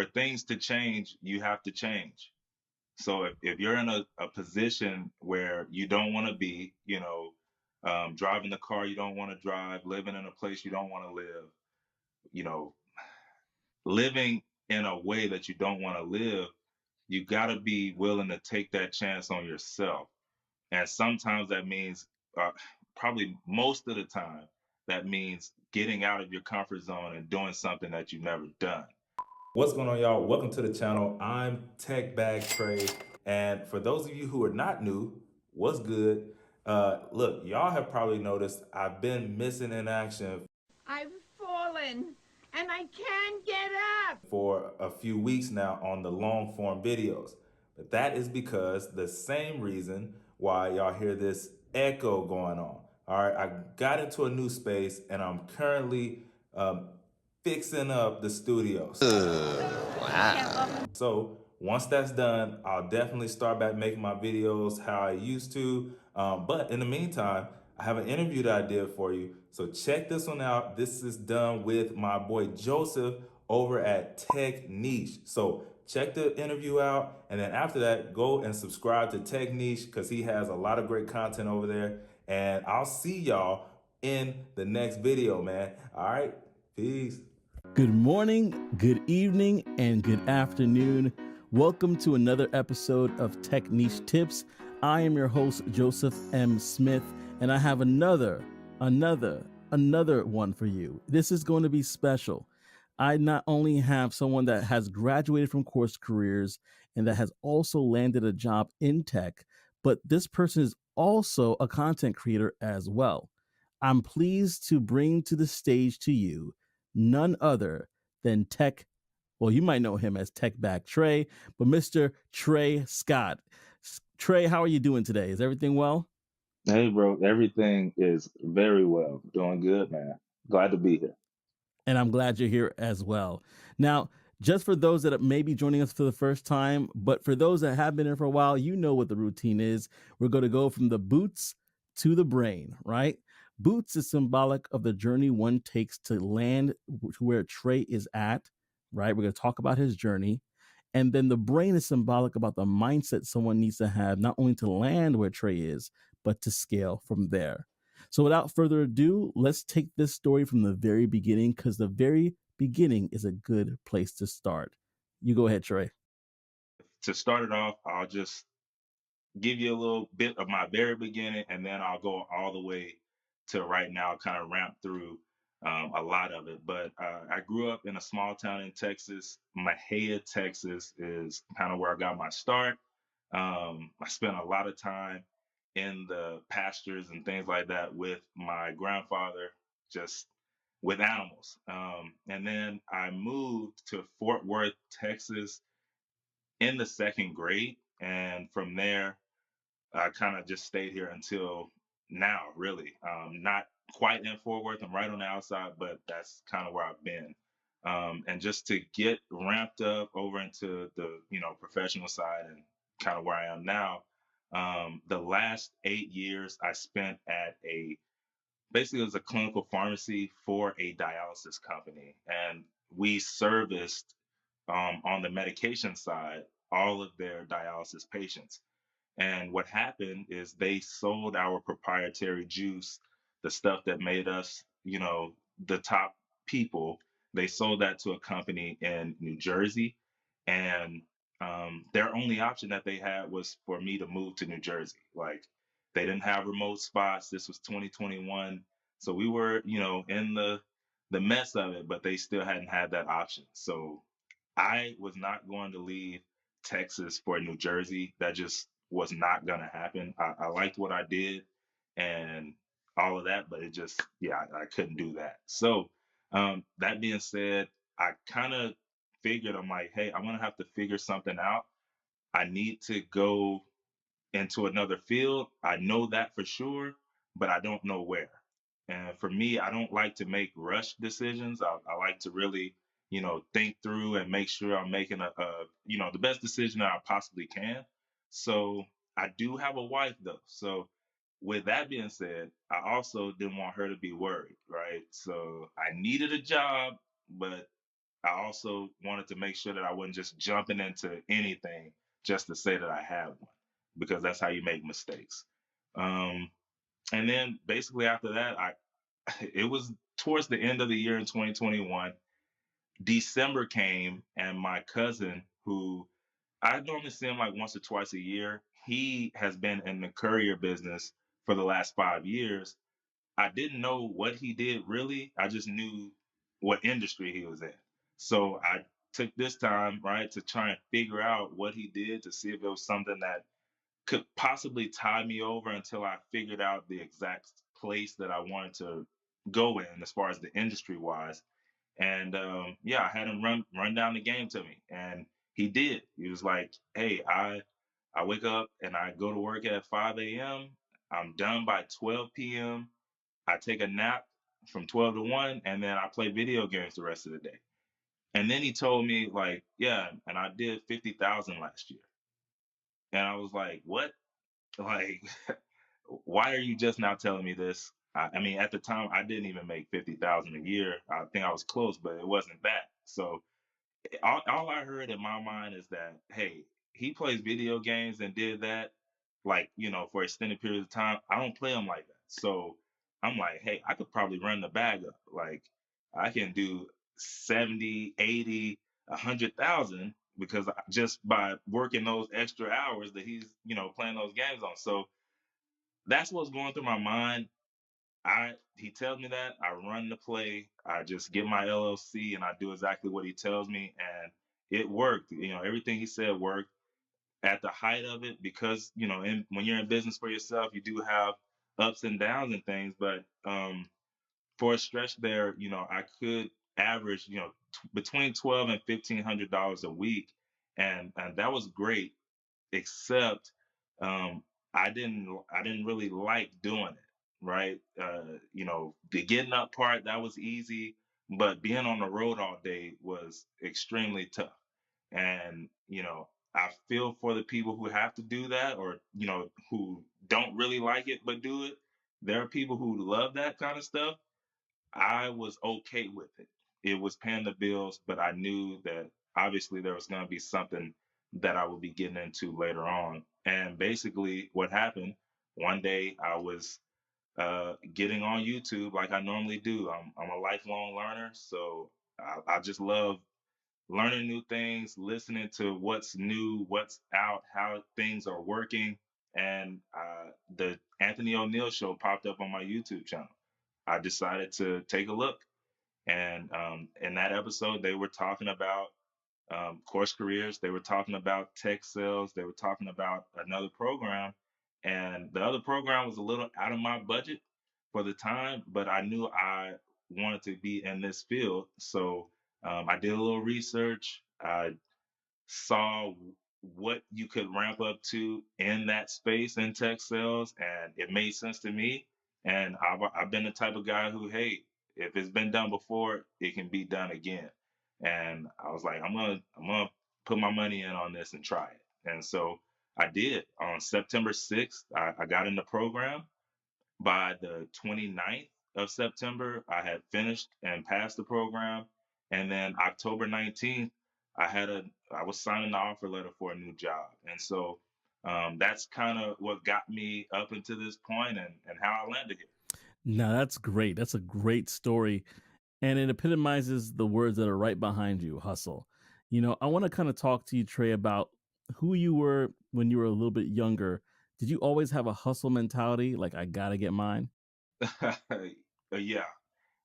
for things to change, you have to change. So if you're in a position where you don't want to be, driving the car you don't want to drive, living in a place you don't want to live, you know, living in a way that you don't want to live, you got to be willing to take that chance on yourself. And sometimes that means, uh, probably most of the time, that means getting out of your comfort zone and doing something that you've never done. What's going on, y'all? Welcome to the channel. I'm Tech Bag Trey. And for those of you who are not new, what's good? Look, y'all have probably noticed I've been missing in action I've fallen and I can't get up. for a few weeks now on the long form videos. But that is because the same reason why y'all hear this echo going on. All right, I got into a new space and I'm currently fixing up the studios. So once that's done, I'll definitely start back making my videos how I used to. But in the meantime, I have an interview that I did for you. So check this one out. This is done with my boy Joseph over at TechNiche. So check the interview out. And then after that, go and subscribe to TechNiche because he has a lot of great content over there. And I'll see y'all in the next video, man. All right, peace. Good morning, good evening, and good afternoon. Welcome to another episode of TechNiche Tips. I am your host, Joseph M. Smith, and I have another one for you. This is going to be special. I not only have someone that has graduated from course careers and that has also landed a job in tech, but this person is also a content creator as well. I'm pleased to bring to the stage to you none other than well, you might know him as Tech Back Trey, but Mr. Trey Scott. Trey, how are you doing today? Is everything well? Hey, bro, everything is very well. Doing good, man. Glad to be here. And I'm glad you're here as well. Now, just for those that may be joining us for the first time, but for those that have been here for a while, you know what the routine is. We're going to go from the boots to the brain, right? Boots is symbolic of the journey one takes to land to where Trey is at, right? We're going to talk about his journey. And then the brain is symbolic about the mindset someone needs to have, not only to land where Trey is, but to scale from there. So without further ado, let's take this story from the very beginning, because the very beginning is a good place to start. You go ahead, Trey. To start it off, I'll just give you a little bit of my very beginning, and then I'll go all the way to right now, kind of ramp through a lot of it. But I grew up in a small town in Texas. Mahia, Texas is kind of where I got my start. I spent a lot of time in the pastures and things like that with my grandfather, just with animals. And then I moved to Fort Worth, Texas in the second grade. And from there, I kind of just stayed here until now, really. Not quite in Fort Worth. I'm right on the outside, but that's kind of where I've been. And just to get ramped up over into the, professional side and kind of where I am now, the last 8 years I spent at basically it was a clinical pharmacy for a dialysis company. And we serviced, on the medication side, all of their dialysis patients. And what happened is they sold our proprietary juice, the stuff that made us, the top people. They sold that to a company in New Jersey. And their only option that they had was for me to move to New Jersey. Like, they didn't have remote spots. This was 2021. So we were, in the mess of it, but they still hadn't had that option. So I was not going to leave Texas for New Jersey. That just was not going to happen. I liked what I did and all of that, but it just, yeah, I couldn't do that. So, that being said, I kind of figured, I'm like, hey, I'm going to have to figure something out. I need to go into another field. I know that for sure, but I don't know where. And for me, I don't like to make rush decisions. I like to really, think through and make sure I'm making the best decision that I possibly can. So I do have a wife though. So with that being said, I also didn't want her to be worried, right? So I needed a job, but I also wanted to make sure that I wasn't just jumping into anything just to say that I had one, because that's how you make mistakes. Um, and then basically after that, it was towards the end of the year in 2021. December came, and my cousin, who I normally see him like once or twice a year, he has been in the courier business for the last 5 years. I didn't know what he did really. I just knew what industry he was in. So I took this time, right, to try and figure out what he did to see if it was something that could possibly tie me over until I figured out the exact place that I wanted to go in as far as the industry wise. And yeah, I had him run down the game to me, and he did. He was like, "Hey, I wake up and I go to work at 5 a.m. I'm done by 12 p.m. I take a nap from 12 to 1, and then I play video games the rest of the day." And then he told me, like, yeah, and I did 50,000 last year. And I was like, what? Like, why are you just now telling me this? I mean, at the time, I didn't even make 50,000 a year. I think I was close, but it wasn't that. So all I heard in my mind is that, hey, he plays video games and did that, like, for extended periods of time. I don't play them like that. So I'm like, hey, I could probably run the bag up. Like, I can do 70, 80, 100,000, because just by working those extra hours that he's, playing those games on. So that's what's going through my mind. He tells me that, I run the play, I just get my LLC and I do exactly what he tells me, and it worked. Everything he said worked at the height of it, because when you're in business for yourself, you do have ups and downs and things. But for a stretch there, I could average between 12 and $1,500 a week, and that was great, except um, I didn't really like doing it. Right, the getting up part, that was easy, but being on the road all day was extremely tough. And I feel for the people who have to do that, or who don't really like it but do it. There are people who love that kind of stuff. I was okay with it. It was paying the bills, but I knew that obviously there was going to be something that I would be getting into later on. And basically, what happened one day, I was getting on YouTube like I normally do. I'm a lifelong learner, so I just love learning new things, listening to what's new, what's out, how things are working. And the Anthony O'Neill show popped up on my YouTube channel. I decided to take a look. And in that episode, they were talking about course careers. They were talking about tech sales. They were talking about another program. And the other program was a little out of my budget for the time, but I knew I wanted to be in this field. So I did a little research. I saw what you could ramp up to in that space in tech sales, and it made sense to me. And I've been the type of guy who, hey, if it's been done before, it can be done again. And I was like, I'm gonna put my money in on this and try it. And so I did. On September 6th, I got in the program. By the 29th of September, I had finished and passed the program. And then October 19th, I was signing the offer letter for a new job. And so that's kind of what got me up into this point, and how I landed here. Now that's great. That's a great story. And it epitomizes the words that are right behind you, hustle. I want to kind of talk to you, Trey, about who you were when you were a little bit younger. Did you always have a hustle mentality? Like, I got to get mine? Yeah.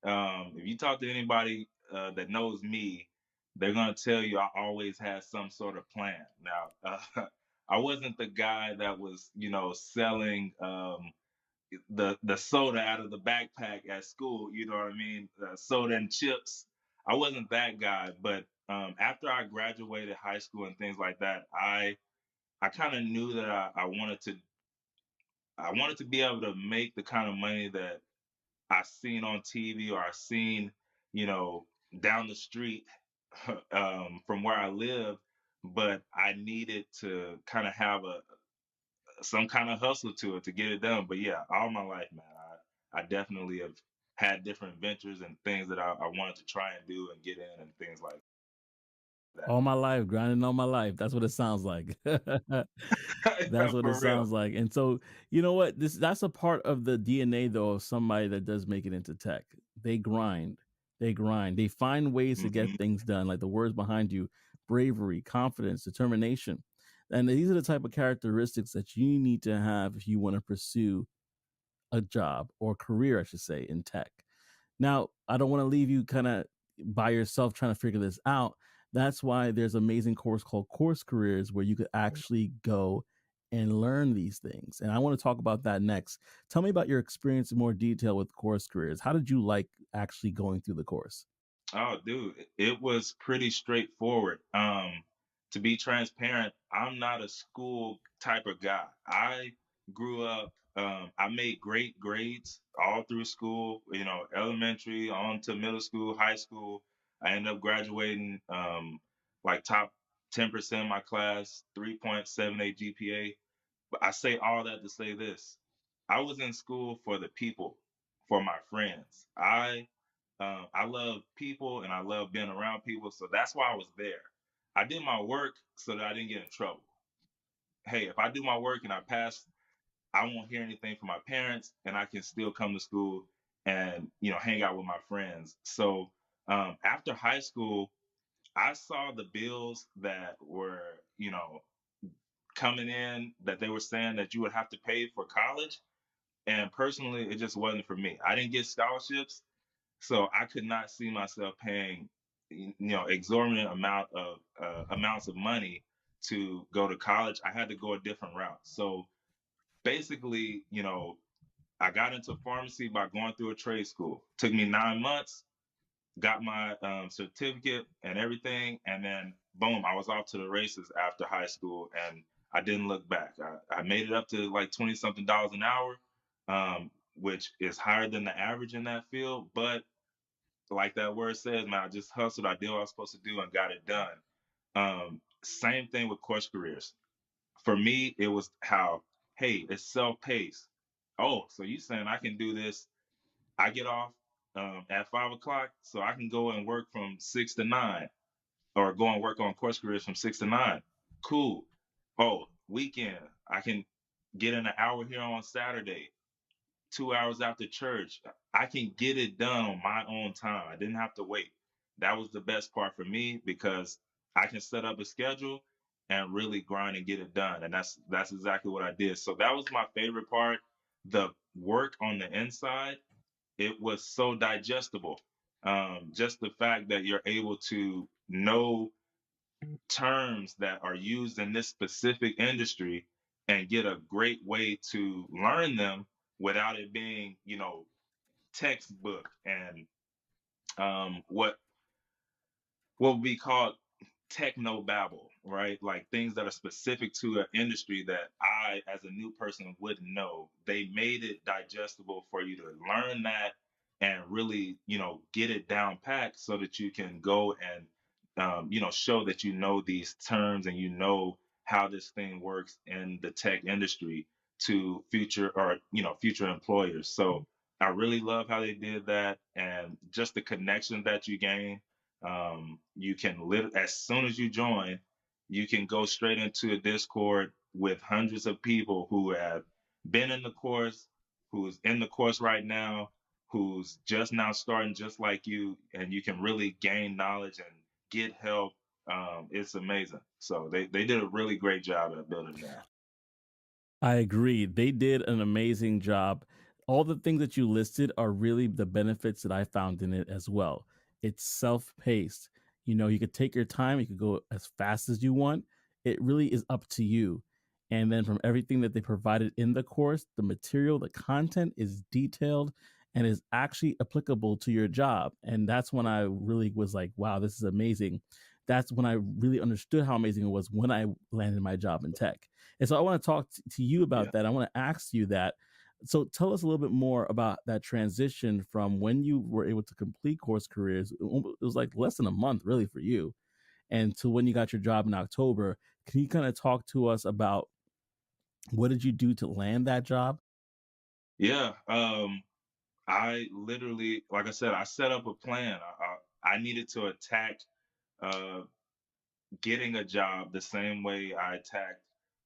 If you talk to anybody that knows me, they're gonna tell you I always had some sort of plan. Now, I wasn't the guy that was, selling the soda out of the backpack at school. You know what I mean? Soda and chips. I wasn't that guy, but after I graduated high school and things like that, I kind of knew that I wanted to be able to make the kind of money that I seen on TV, or I seen, you know, down the street from where I live, but I needed to kind of have a some kind of hustle to it to get it done. But yeah, all my life, man, I definitely have. had different ventures and things that I wanted to try and do and get in and things like that. All my life, grinding all my life. That's what it sounds like. That's what it For real. sounds like. And so, you know what? That's a part of the DNA though of somebody that does make it into tech. They grind. They grind. They find ways to get Hmm. things done, like the words behind you: bravery, confidence, determination. And these are the type of characteristics that you need to have if you want to pursue a job or career, I should say, in tech. Now, I don't want to leave you kind of by yourself trying to figure this out. That's why there's an amazing course called Course Careers where you could actually go and learn these things. And I want to talk about that next. Tell me about your experience in more detail with Course Careers. How did you like actually going through the course? Oh, dude, it was pretty straightforward. To be transparent, I'm not a school type of guy. I grew up, I made great grades all through school, elementary on to middle school, high school. I ended up graduating like top 10% of my class, 3.78 GPA. But I say all that to say this. I was in school for the people, for my friends. I love people and I love being around people, so that's why I was there. I did my work so that I didn't get in trouble. Hey, if I do my work and I pass, I won't hear anything from my parents, and I can still come to school and hang out with my friends. So after high school, I saw the bills that were coming in that they were saying that you would have to pay for college, and personally, it just wasn't for me. I didn't get scholarships, so I could not see myself paying, exorbitant amounts of money to go to college. I had to go a different route. So basically, I got into pharmacy by going through a trade school. Took me 9 months, got my certificate and everything, and then boom, I was off to the races after high school, and I didn't look back. I made it up to like 20 something dollars an hour, which is higher than the average in that field, but like that word says, man, I just hustled. I did what I was supposed to do and got it done. Same thing with course careers. For me, it was how, hey, it's self-paced. Oh, so you saying I can do this? I get off at 5 o'clock, so I can go and work from 6 to 9, or go and work on course careers from 6 to 9. Cool. Oh, weekend, I can get in an hour here on Saturday. 2 hours after church. I can get it done on my own time. I didn't have to wait. That was the best part for me because I can set up a schedule and really grind and get it done. And that's exactly what I did. So that was my favorite part. The work on the inside, it was so digestible. Just the fact that you're able to know terms that are used in this specific industry and get a great way to learn them without it being, textbook and what would be called techno babble, right? Like things that are specific to an industry that I, as a new person, wouldn't know. They made it digestible for you to learn that and really, get it down packed so that you can go and, show that you know these terms and you know how this thing works in the tech industry to future employers. So I really love how they did that and just the connection that you gain. You can as soon as you join, you can go straight into a Discord with hundreds of people who have been in the course, who's in the course right now, who's just now starting just like you, and you can really gain knowledge and get help. It's amazing. So they did a really great job at building that. I agree. They did an amazing job. All the things that you listed are really the benefits that I found in it as well. It's self-paced. You could take your time, you could go as fast as you want. It really is up to you. And then from everything that they provided in the course, the material, the content is detailed and is actually applicable to your job. And that's when I really was like, wow, this is amazing. That's when I really understood how amazing it was when I landed my job in tech. And so I want to talk to you Yeah. about that. I want to ask you that. So tell us a little bit more about that transition from when you were able to complete course careers. It was like less than a month, really, for you, and to when you got your job in October. Can you kind of talk to us about what did you do to land that job? Yeah. I literally, like I said, I set up a plan. I needed to attack uh, getting a job the same way I attacked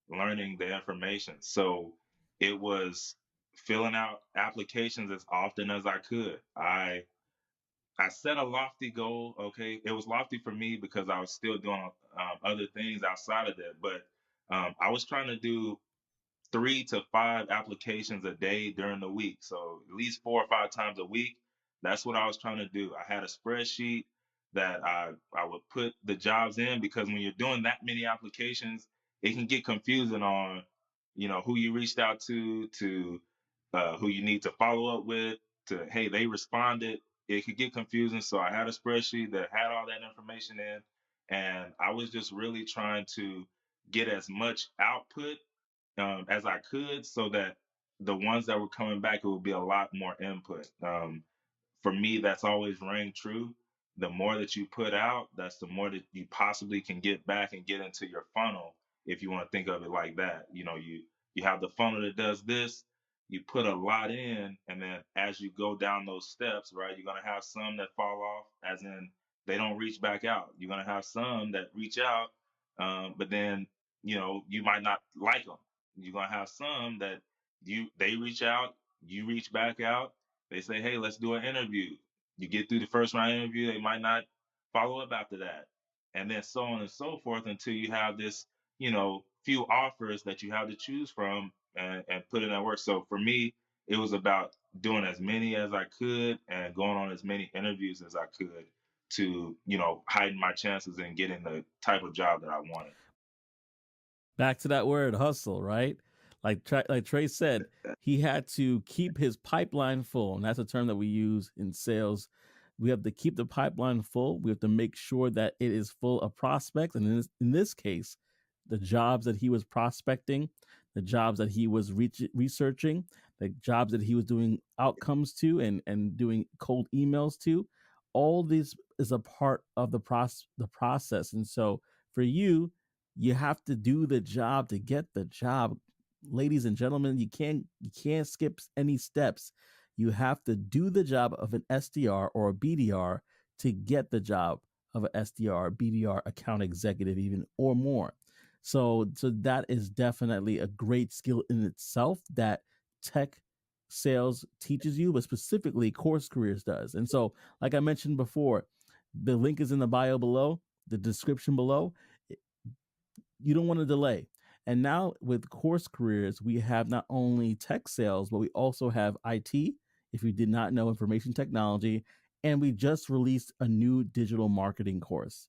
learning the information. So it was filling out applications as often as I could. I set a lofty goal. Okay, it was lofty for me because I was still doing other things outside of that, but I was trying to do 3 to 5 applications a day during the week. So at least 4 or 5 times a week. That's what I was trying to do. I had a spreadsheet that I would put the jobs in, because when you're doing that many applications, it can get confusing on, who you reached out to who you need to follow up with, to, hey, they responded. It could get confusing. So I had a spreadsheet that had all that information in, and I was just really trying to get as much output as I could, so that the ones that were coming back, it would be a lot more input. For me, that's always rang true. The more that you put out, that's the more that you possibly can get back and get into your funnel, if you want to think of it like that. You have the funnel that does this. You put a lot in, and then as you go down those steps, right, you're gonna have some that fall off, as in they don't reach back out. You're gonna have some that reach out, but then you might not like them. You're gonna have some that they reach out, you reach back out, they say, hey, let's do an interview. You get through the first round interview, they might not follow up after that. And then so on and so forth, until you have this, few offers that you have to choose from, and put in that work. So for me, it was about doing as many as I could and going on as many interviews as I could to, heighten my chances in getting the type of job that I wanted. Back to that word hustle, right? Like Trey said, he had to keep his pipeline full, and that's a term that we use in sales. We have to keep the pipeline full. We have to make sure that it is full of prospects, and in this case, the jobs that he was prospecting, the jobs that he was researching, the jobs that he was doing outcomes to, and doing cold emails to. All this is a part of the process, and so for you have to do the job to get the job. Ladies and gentlemen, you can't skip any steps. You have to do the job of an SDR or a BDR to get the job of an SDR, BDR, account executive, even or more. So that is definitely a great skill in itself that tech sales teaches you, but specifically Course Careers does. And so, like I mentioned before, the link is in the bio below, the description below. You don't want to delay. And now with Course Careers, we have not only tech sales, but we also have IT, if you did not know, information technology, and we just released a new digital marketing course.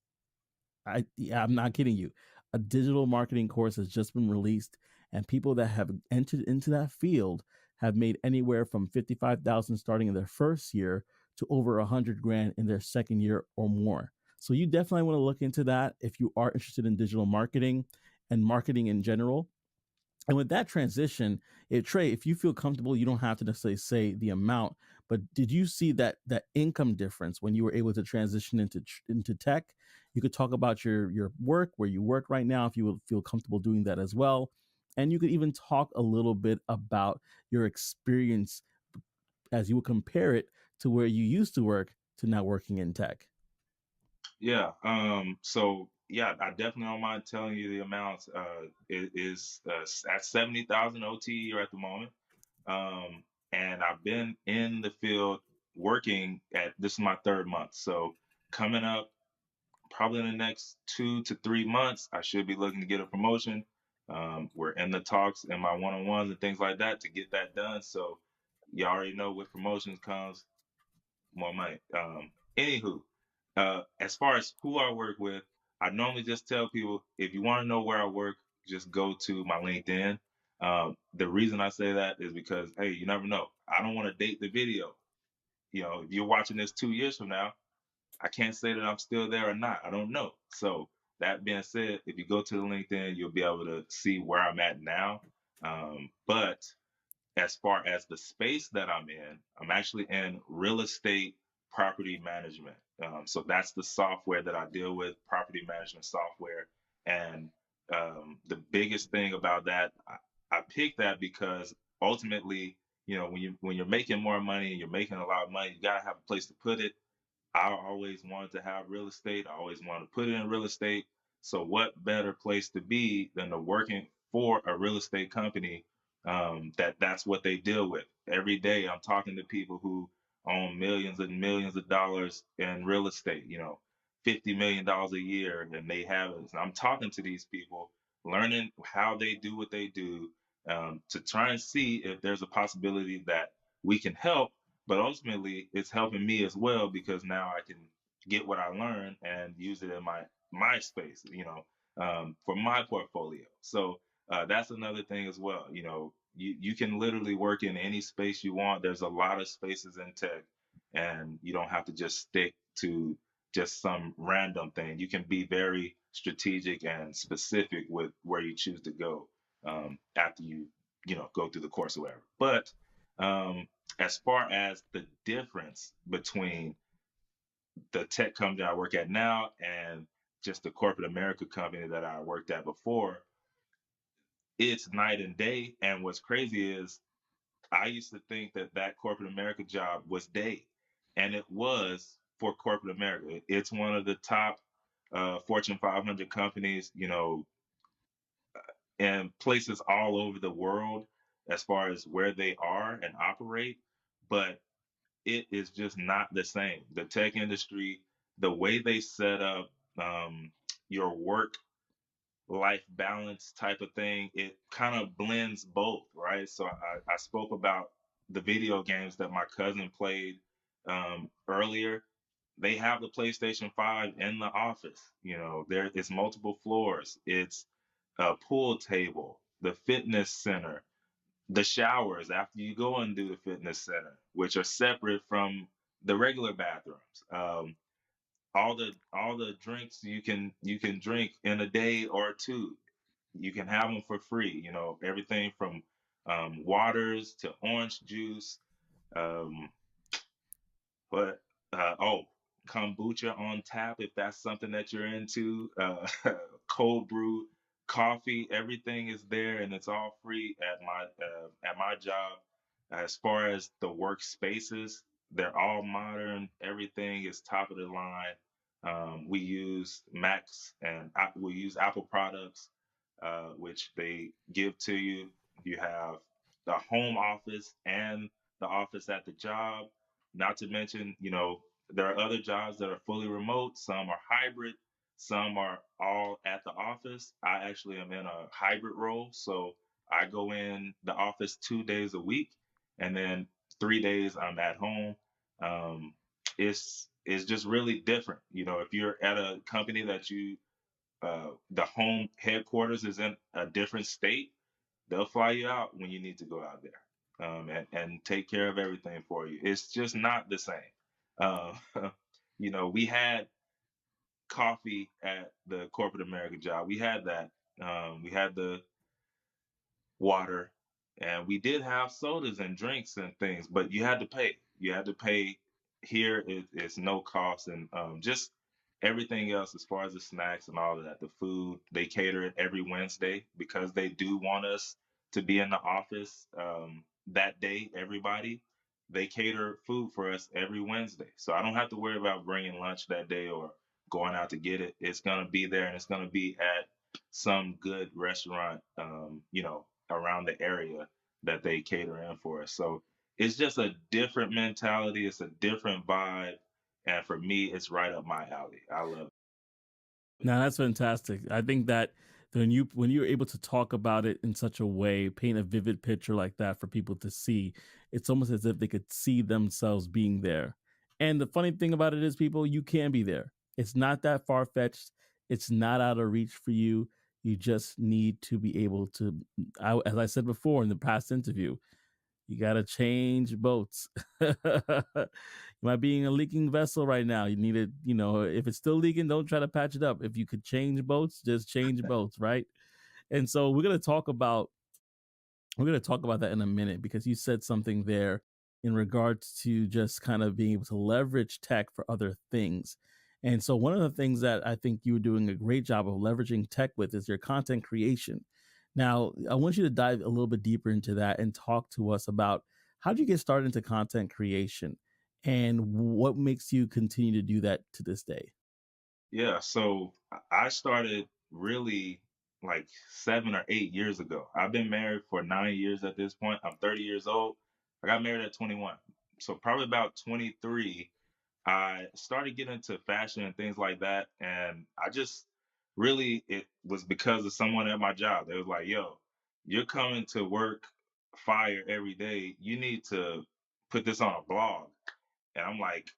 I'm not kidding you. A digital marketing course has just been released, and people that have entered into that field have made anywhere from 55,000 starting in their first year to over 100 grand in their second year or more. So you definitely want to look into that if you are interested in digital marketing and marketing in general. And with that transition, Trey, if you feel comfortable, you don't have to necessarily say the amount, but did you see that income difference when you were able to transition into tech? You could talk about your work, where you work right now, if you would feel comfortable doing that as well. And you could even talk a little bit about your experience as you would compare it to where you used to work to now working in tech. Yeah. So yeah, I definitely don't mind telling you the amounts. It is at 70,000 OTE at the moment. And I've been in the field working at this is my third month. So coming up probably in the next 2 to 3 months, I should be looking to get a promotion. We're in the talks in my one-on-ones and things like that to get that done. So you already know with promotions comes more money. Anywho, as far as who I work with, I normally just tell people, if you want to know where I work, just go to my LinkedIn. The reason I say that is because, hey, you never know. I don't want to date the video. If you're watching this 2 years from now, I can't say that I'm still there or not. I don't know. So that being said, if you go to the LinkedIn, you'll be able to see where I'm at now. But as far as the space that I'm in, I'm actually in real estate property management. So that's the software that I deal with, property management software. And the biggest thing about that, I picked that because ultimately when you're making more money and you're making a lot of money, you gotta have a place to put it. I always wanted to have real estate. I always wanted to put it in real estate. So what better place to be than to working for a real estate company, that's what they deal with. Every day I'm talking to people who own millions and millions of dollars in real estate, $50 million a year, and they have it. I'm talking to these people, learning how they do what they do, to try and see if there's a possibility that we can help, but ultimately it's helping me as well because now I can get what I learned and use it in my space, for my portfolio. So that's another thing as well. You can literally work in any space you want. There's a lot of spaces in tech, and you don't have to just stick to just some random thing. You can be very strategic and specific with where you choose to go, after you go through the course or whatever. But um, as far as the difference between the tech company I work at now and just the corporate America company that I worked at before, it's night and day. And what's crazy is I used to think that corporate America job was day, and it was for corporate America. It's one of the top Fortune 500 companies, and places all over the world as far as where they are and operate. But it is just not the same. The tech industry, the way they set up your work life balance type of thing, it kind of blends both, right? So I spoke about the video games that my cousin played earlier. They have the PlayStation 5 in the office. There it's multiple floors. It's a pool table, the fitness center, the showers after you go and do the fitness center, which are separate from the regular bathrooms. All the drinks you can drink in a day or two, you can have them for free. Everything from waters to orange juice. Um, but oh, kombucha on tap if that's something that you're into. Cold brew coffee, everything is there, and it's all free at my job. As far as the workspaces, they're all modern. Everything is top of the line. We use Macs and we use Apple products, which they give to you. You have the home office and the office at the job. Not to mention, there are other jobs that are fully remote. Some are hybrid. Some are all at the office. I actually am in a hybrid role. So I go in the office 2 days a week, and then 3 days I'm at home. Um, it's just really different. If you're at a company that the home headquarters is in a different state, they'll fly you out when you need to go out there, and take care of everything for you. It's just not the same. Uh, we had coffee at the corporate America job. We had that. We had the water, and we did have sodas and drinks and things, but you had to pay. You had to pay. Here it's no cost, and just everything else as far as the snacks and all of that, the food, they cater it every Wednesday because they do want us to be in the office that day. Everybody, they cater food for us every Wednesday, so I don't have to worry about bringing lunch that day or going out to get it. It's gonna be there, and it's gonna be at some good restaurant, around the area that they cater in for us. So it's just a different mentality. It's a different vibe. And for me, it's right up my alley. I love Now that's fantastic. I think that when you're able to talk about it in such a way, paint a vivid picture like that for people to see, it's almost as if they could see themselves being there. And the funny thing about it is, people, you can be there. It's not that far fetched. It's not out of reach for you. You just need to be able to, as I said before in the past interview, you got to change boats. You might be in a leaking vessel right now. You need to, if it's still leaking, don't try to patch it up. If you could change boats, just change boats, right? And so we're going to talk about that in a minute, because you said something there in regards to just kind of being able to leverage tech for other things. And so one of the things that I think you were doing a great job of leveraging tech with is your content creation. Now, I want you to dive a little bit deeper into that and talk to us about how did you get started into content creation, and what makes you continue to do that to this day? Yeah, so I started really like 7 or 8 years ago. I've been married for 9 years at this point. I'm 30 years old. I got married at 21. So probably about 23, I started getting into fashion and things like that. And I just really, it was because of someone at my job. They was like, yo, you're coming to work fire every day. You need to put this on a blog. And I'm like,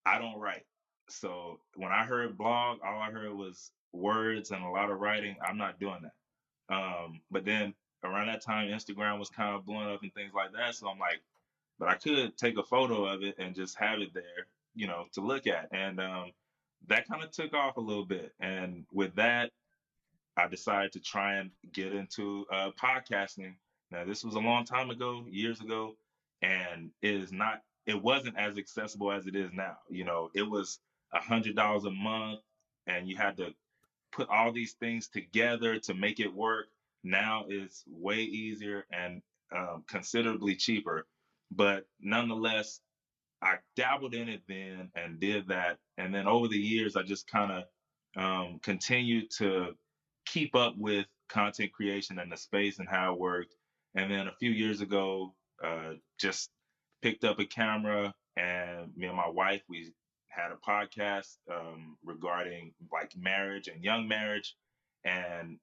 I don't write. So when I heard blog, all I heard was words and a lot of writing. I'm not doing that. But then around that time, Instagram was kind of blowing up and things like that. So I'm like, but I could take a photo of it and just have it there, to look at. And that kind of took off a little bit. And with that, I decided to try and get into podcasting. Now, this was a long time ago, years ago, and it wasn't as accessible as it is now. It was $100 a month, and you had to put all these things together to make it work. Now it's way easier and considerably cheaper. But nonetheless, I dabbled in it then and did that. And then over the years, I just kind of continued to keep up with content creation and the space and how it worked. And then a few years ago, just picked up a camera, and me and my wife, we had a podcast regarding like marriage and young marriage. And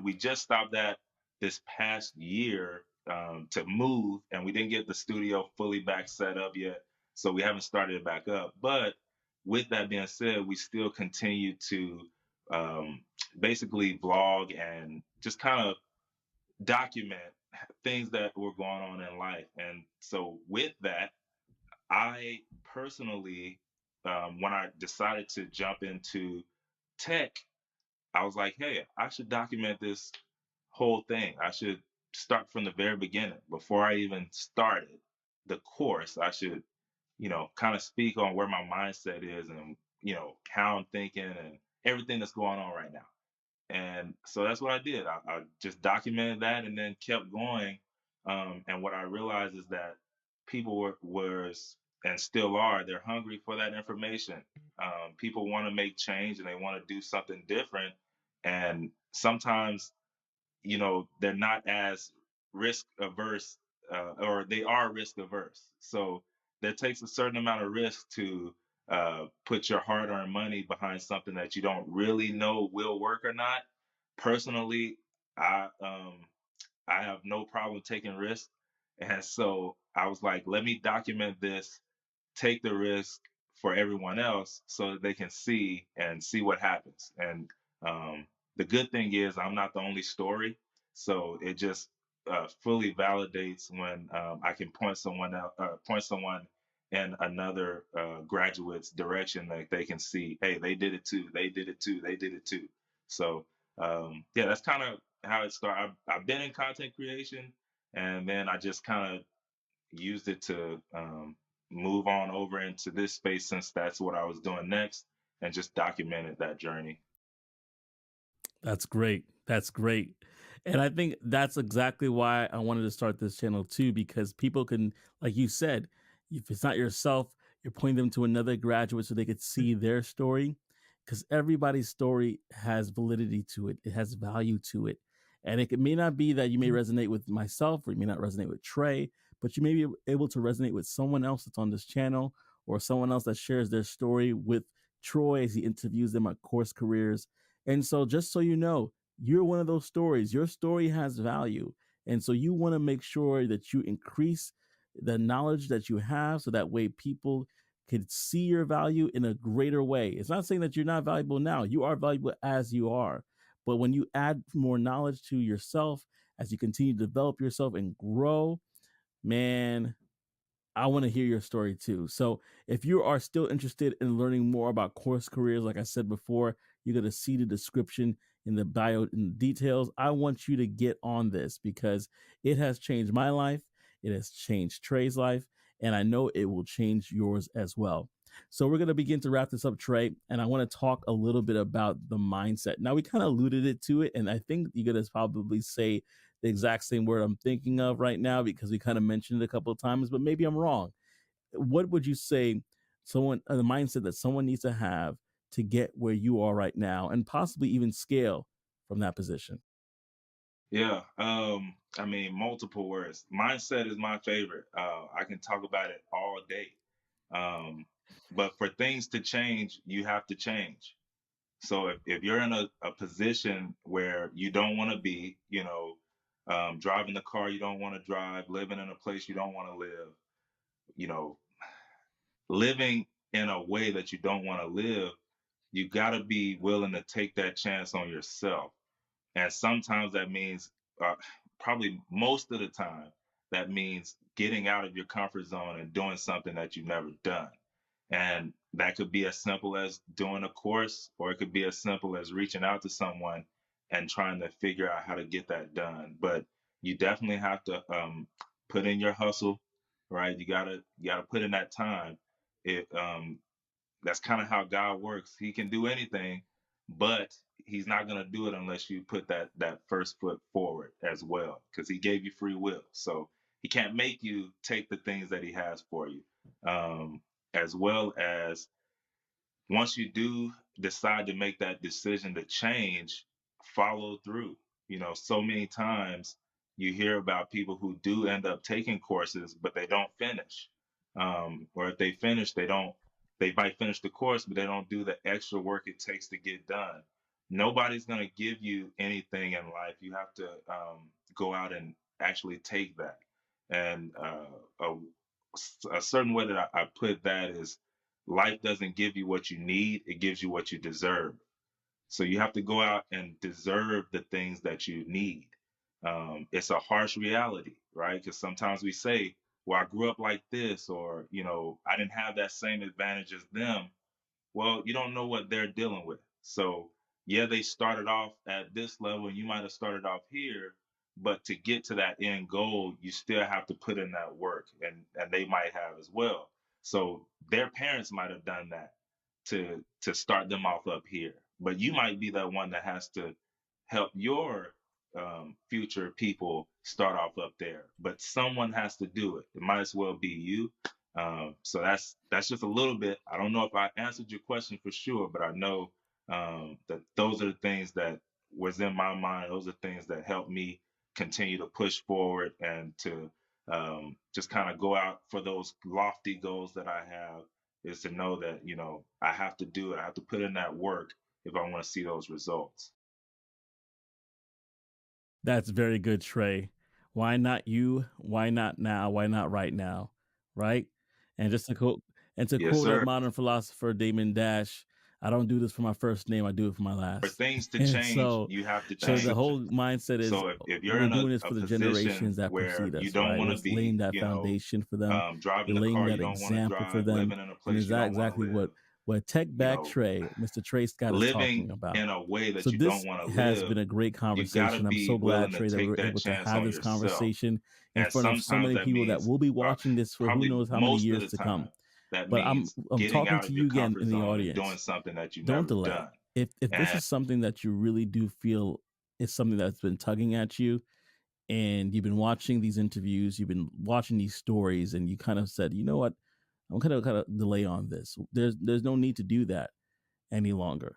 we just stopped that this past year to move, and we didn't get the studio fully back set up yet, so we haven't started it back up. But with that being said, we still continue to um, basically vlog and just kind of document things that were going on in life. And so with that, I personally, when I decided to jump into tech, I was like, hey, I should document this whole thing. I should start from the very beginning before I even started the course. I should kind of speak on where my mindset is and, how I'm thinking and everything that's going on right now. And so that's what I did. I just documented that and then kept going. And what I realized is that people was and still are, they're hungry for that information. People want to make change and they want to do something different. And sometimes they're not as risk averse, or they are risk averse. So there takes a certain amount of risk to put your hard earned money behind something that you don't really know will work or not. Personally, I have no problem taking risks. And so I was like, let me document this, take the risk for everyone else so that they can see what happens. And the good thing is I'm not the only story, so it just fully validates when I can point someone in another graduate's direction, like they can see, hey, they did it too, they did it too, they did it too. So yeah, that's kind of how it started. I've been in content creation, and then I just kind of used it to move on over into this space since that's what I was doing next, and just documented that journey. That's great. That's great. And I think that's exactly why I wanted to start this channel too, because people can, like you said, if it's not yourself, you're pointing them to another graduate so they could see their story. Because everybody's story has validity to it, it has value to it. And it may not be that you may resonate with myself or you may not resonate with Trey, but you may be able to resonate with someone else that's on this channel or someone else that shares their story with Troy as he interviews them at Course Careers. And so, just so you know, you're one of those stories. Your story has value. And so, you want to make sure that you increase the knowledge that you have so that way people can see your value in a greater way. It's not saying that you're not valuable now, you are valuable as you are. But when you add more knowledge to yourself as you continue to develop yourself and grow, man, I want to hear your story too. So if you are still interested in learning more about Course Careers, like I said before, you're going to see the description in the bio in the details. I want you to get on this because it has changed my life. It has changed Trey's life, and I know it will change yours as well. So we're going to begin to wrap this up, Trey, and I want to talk a little bit about the mindset. Now, we kind of alluded it to it, and I think you're going to probably say the exact same word I'm thinking of right now because we kind of mentioned it a couple of times, but maybe I'm wrong. What would you say someone the mindset that someone needs to have to get where you are right now and possibly even scale from that position? Yeah. I mean, multiple words. Mindset is my favorite. I can talk about it all day. Um, but for things to change, you have to change. So if you're in a position where you don't want to be, driving the car you don't want to drive, living in a place you don't want to live, you know, living in a way that you don't want to live, you got to be willing to take that chance on yourself. And sometimes that means, uh, probably most of the time, that means getting out of your comfort zone and doing something that you've never done. And that could be as simple as doing a course, or it could be as simple as reaching out to someone and trying to figure out how to get that done. But you definitely have to, put in your hustle, right? You gotta put in that time. It That's kind of how God works. He can do anything, but he's not going to do it unless you put that first foot forward as well, because he gave you free will. So he can't make you take the things that he has for you. Um, as well as, once you do decide to make that decision to change, follow through. So many times you hear about people who do end up taking courses, but they don't finish. Or if they finish, they might finish the course, but they don't do the extra work it takes to get done. Nobody's going to give you anything in life. You have to, go out and actually take that. And a certain way that I put that is, life doesn't give you what you need, it gives you what you deserve. So you have to go out and deserve the things that you need. It's a harsh reality, right? Because sometimes we say, well, I grew up like this, or, I didn't have that same advantage as them. Well, you don't know what they're dealing with. So, yeah, they started off at this level and you might have started off here, but to get to that end goal, you still have to put in that work, and they might have as well. So their parents might have done that to start them off up here. But you might be that one that has to help your, future people start off up there. But someone has to do it. It might as well be you. So that's just a little bit. I don't know if I answered your question for sure, but I know, that those are the things that was in my mind. Those are things that helped me continue to push forward and to, just kind of go out for those lofty goals that I have. Is to know that I have to do it. I have to put in that work if I want to see those results. That's very good, Trey. Why not you? Why not now? Why not right now? Right? And just to quote Yes, a sir. modern philosopher, Damon Dash, I don't do this for my first name, I do it for my For last. things to And change, so you have to so the change. whole mindset is So if you're we're in doing this a for the position generations that where precede you us, don't right? want We're to laying be, that foundation for them. driving We're the laying car that you don't want to example for drive, them. living in a And place is you that don't want to exactly live, what Tech you Back know, Trey, Mr. Trey Scott is living talking about? in a way So that you this don't want to has live, been a great you got to conversation. I'm be so glad, willing to Trey, that we take were that able to chance have on this yourself. conversation in And front of so sometimes many that people that means, will be watching this for who probably knows how many most of years the to come. time, that But means I'm getting talking out to of your you again comfort in the zone and doing audience. something that you've Don't never delay. done. If this And is something that you really do feel is something that's been tugging at you, and you've been watching these interviews, you've been watching these stories, and you kind of said, you know what, I'm kind of delay on this. There's no need to do that any longer.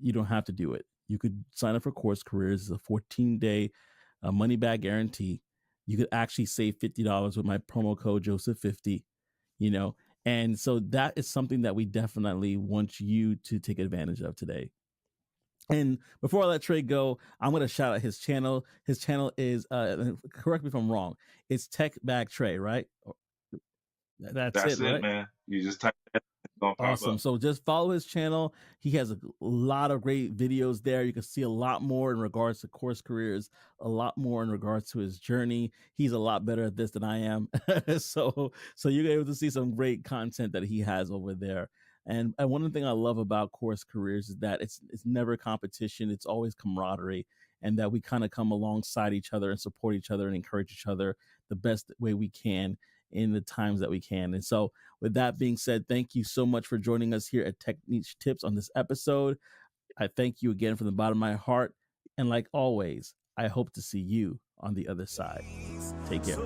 You don't have to do it. You could sign up for Course Careers. It's a 14-day money back guarantee. You could actually save $50 with my promo code Joseph50, you know. And so that is something that we definitely want you to take advantage of today. And before I let Trey go, I'm going to shout out his channel. His channel is, correct me if I'm wrong, it's Tech Back Trey, right? That's it, that's it, right? man. You just type that, it's gonna pop Awesome. up. So just follow his channel. He has a lot of great videos there. You can see a lot more in regards to Course Careers, a lot more in regards to his journey. He's a lot better at this than I am. So you're able to see some great content that he has over there. And one thing I love about Course Careers is that it's never competition. It's always camaraderie, and that we kind of come alongside each other and support each other and encourage each other the best way we can in the times that we can. And so with that being said, thank you so much for joining us here at TechNiche Tips on this episode. I thank you again from the bottom of my heart. And like always, I hope to see you on the other side. Take care.